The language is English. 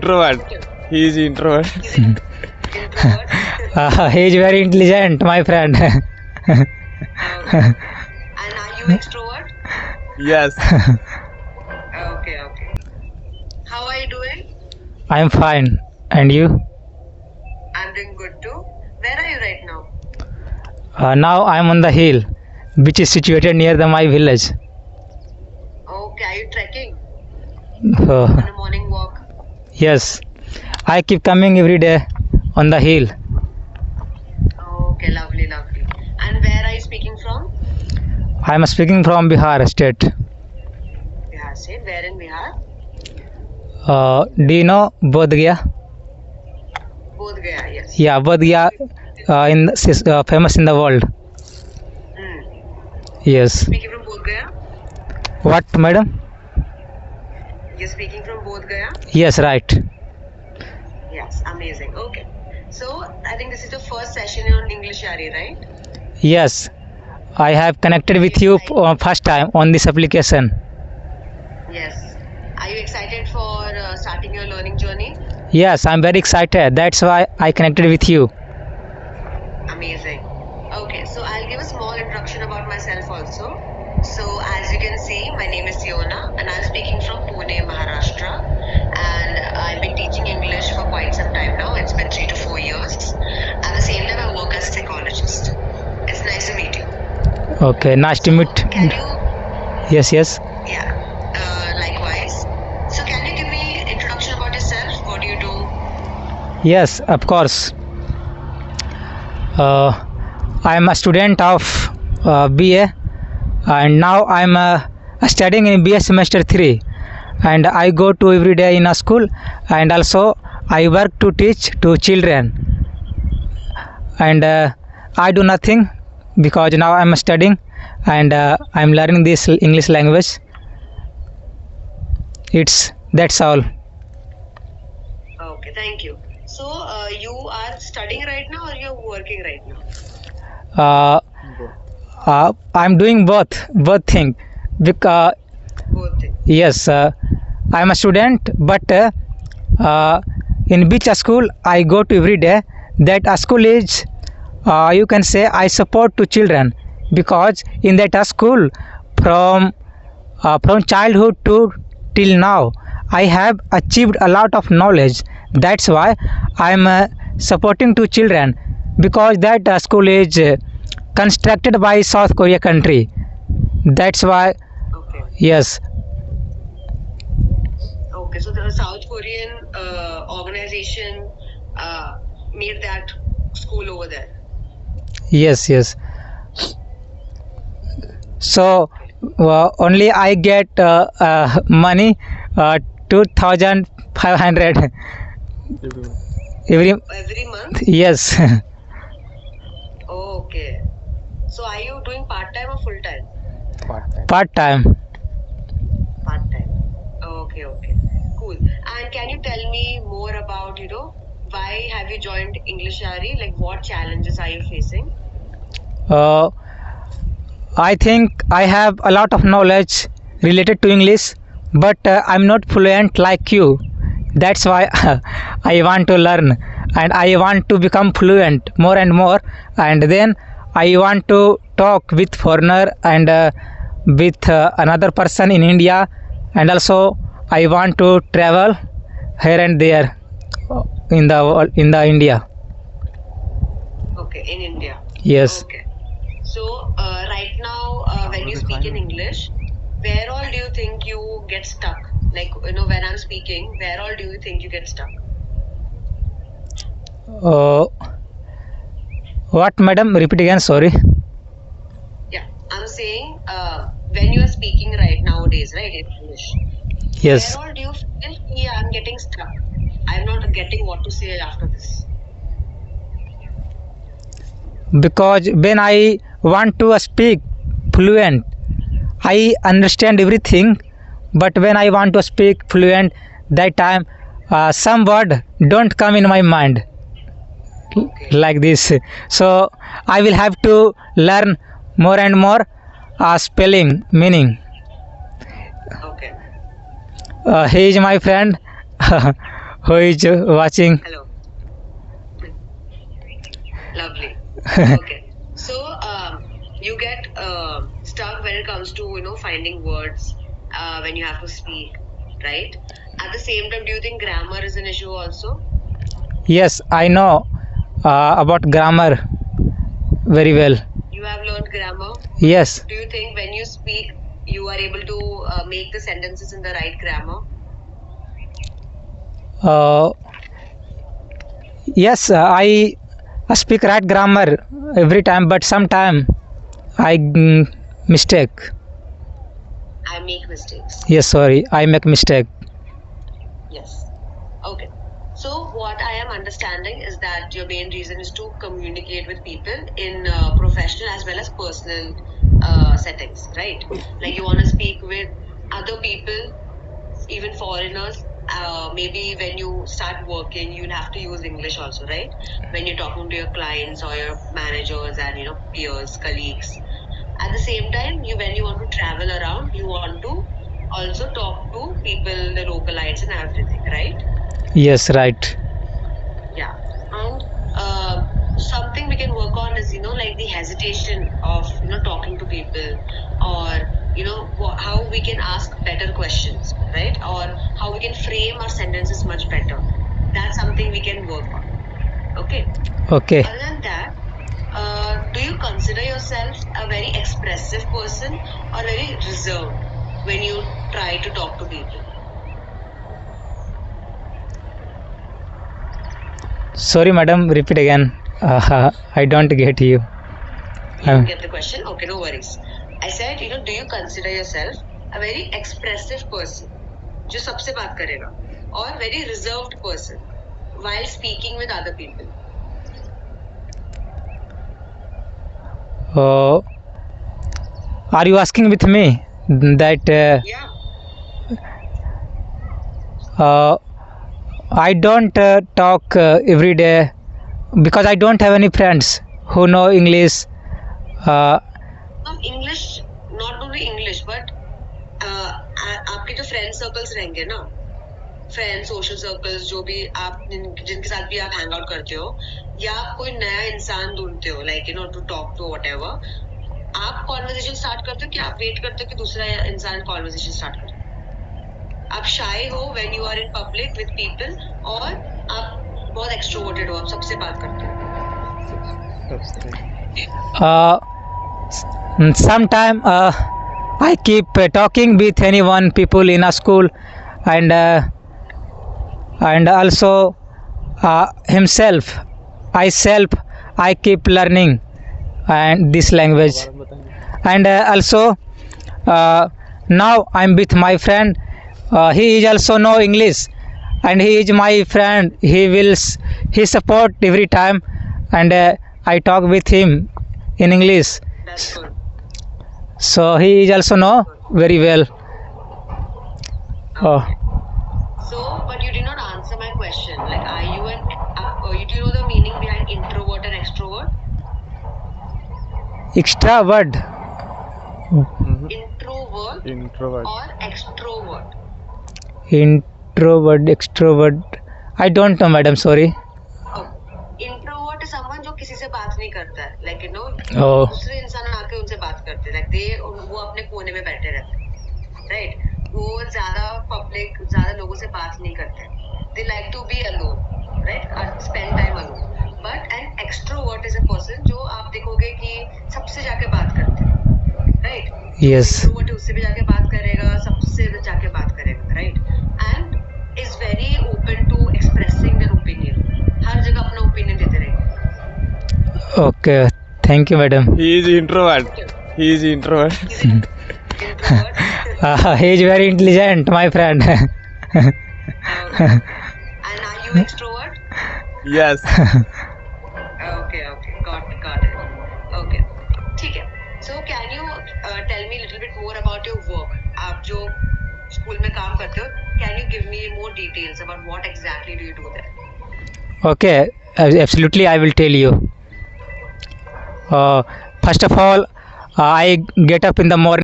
Introvert. Positive. He is introvert. He's an introvert. He is very intelligent, my friend. Okay. And are you extrovert? Yes. Okay, okay. How are you doing? I am fine. And you? I'm doing good too. Where are you right now? Now I am on the hill, which is situated near my village. Okay, are you trekking Uh, on a morning walk? yes, I keep coming every day on the hill. Okay, lovely, lovely. And where are you speaking from? I am speaking from Bihar state. Bihar state. Where in Bihar? Do you know Bodh Gaya? Bodh Gaya, yes. Yeah, Bodh Gaya famous in the world. Hmm. Yes. Speaking from Bodh Gaya? What, madam? You're speaking from Bodh Gaya? Yes, right. Yes, amazing. Okay. So, I think this is the first session on English Yari, right? Yes, I have connected with you first time on this application. Yes. Are you excited for starting your learning journey? Yes, I'm very excited. That's why I connected with you. Amazing. Okay, so I'll give a small introduction about myself also. So, as you can see, my name is Siona and I'm speaking from Pune, Maharashtra. And I've been teaching English for quite some time now. It's been 3 to 4 years. At the same time, I work as a psychologist. It's nice to meet you. Okay, nice to meet. Can you, Yes, yes. yeah, likewise. So, can you give me introduction about yourself? What do you do? Yes, of course. I am a student of BA, and now I am studying in BA semester 3, and I go to every day in a school, and also I work to teach to children, and I do nothing because now I am studying and I am learning this English language. That's all. Okay, thank you. So, you are studying right now or you're working right now? I'm doing both thing because Both things. yes, I'm a student, but in which school I go to every day, that school is you can say I support to children, because in that school from childhood to till now I have achieved a lot of knowledge. That's why I'm supporting to children, because that school is constructed by South Korea country. That's why Okay. yes. Okay, so the South Korean organization made that school over there. Yes, yes. So only I get money 2,500 every. Every month? Yes. Okay. So are you doing part-time or full-time? Part time. Part-time. Okay, okay. Cool. And can you tell me more about, why have you joined English Ari? Like what challenges are you facing? I think I have a lot of knowledge related to English, but I'm not fluent like you. That's why I want to learn, and I want to become fluent more and more, and then I want to talk with foreigner and with another person in India, and also I want to travel here and there in the India. Okay, in India. Yes. Okay. So right now, when you speak in English, where all do you think you get stuck? Like, when I'm speaking, where all do you think you get stuck? What, madam? Repeat again. Sorry. Yeah, I'm saying when you are speaking right nowadays, right, in English, Yes. where all do you feel, yeah, I'm getting stuck? I'm not getting what to say after this. Because when I want to speak fluent, I understand everything, but when I want to speak fluent, that time some word don't come in my mind Okay. like this. So I will have to learn more and more spelling meaning. Okay. He is my friend. who is watching. Hello. Lovely. Okay. So you get stuck when it comes to finding words when you have to speak, right? At the same time, do you think grammar is an issue also? Yes, I know about grammar very well. You have learned grammar. Yes, Do you think when you speak, you are able to make the sentences in the right grammar? uh, yes, I speak right grammar every time, but sometime I mistake. I make mistakes. Yes, sorry, I make mistake. Yes. Okay. So what I am understanding is that your main reason is to communicate with people in professional as well as personal settings, right? Like you want to speak with other people, even foreigners. Maybe when you start working, you'll have to use English also, right? When you're talking to your clients or your managers and peers, colleagues. At the same time, when you want to travel around, you want to also talk to people, the localites and everything, right? Yes, right. Yeah. And something we can work on is, like the hesitation of, talking to people, or, how we can ask better questions, right? Or how we can frame our sentences much better. That's something we can work on. Okay. Okay. Other than that, do you consider yourself a very expressive person or very reserved when you try to talk to people? Sorry, madam, repeat again. I don't get you. You didn't get the question? Okay, no worries. I said, do you consider yourself a very expressive person, जो सबसे बात करेगा, or very reserved person while speaking with other people? Are you asking with me that Yeah. I don't talk every day because I don't have any friends who know English. English, not only English, but आपके जो friend circles रहेंगे ना, friend social circles जो भी आप जिनके साथ भी आप हैंग आउट करते हो, या आप कोई नया इंसान ढूंढते हो, like to talk to whatever, आप कॉन्वर्सेशन स्टार्ट करते हो कि आप वेट करते हो कि दूसरा इंसान कॉन्वर्सेशन स्टार्ट करे? आप शाय हो when you are in public with people, और आप बहुत एक्सट्रोवर्टेड हो, आप सबसे बात करते हो? Sometime I keep talking with anyone people in a school, and also himself I keep learning and this language, and also now I'm with my friend. He is also know English, and he is my friend. He support every time, and I talk with him in English. That's good. So he is also know very well. So, but you did not answer my question. Like, are you do you know the meaning behind introvert and extrovert? Extrovert. Introvert or extrovert? Introvert, extrovert. I don't know, madam. Sorry. Introvert is someone जो किसी से बात नहीं करता है, like Oh. दूसरे इंसान आके उनसे बात करते हैं, like वो अपने कोने में बैठे रहते हैं, right? वो ज्यादा लोगों से बात नहीं करते हैं. They like to be alone, right? Or spend time alone. But an extrovert is a person जो आप देखोगे कि सबसे जाके बात करते हैं, right? Yes. Introvert उससे भी जाके बात करेगा, सबसे जाके बात करेगा, right? And is very open to expressing their opinion. हर जगह अपना opinion देते रहेंगे. Okay. Thank you, madam. He is introvert. He is introvert. He's an introvert. He is very intelligent, my friend. And are you extrovert? Yes. Okay, got it. Okay, ठीक है. So can you tell me a little bit more about your work? आप जो school में काम करते हो, can you give me more details about what exactly do you do there? Okay, absolutely, I will tell you. First of all, I get up in the morning.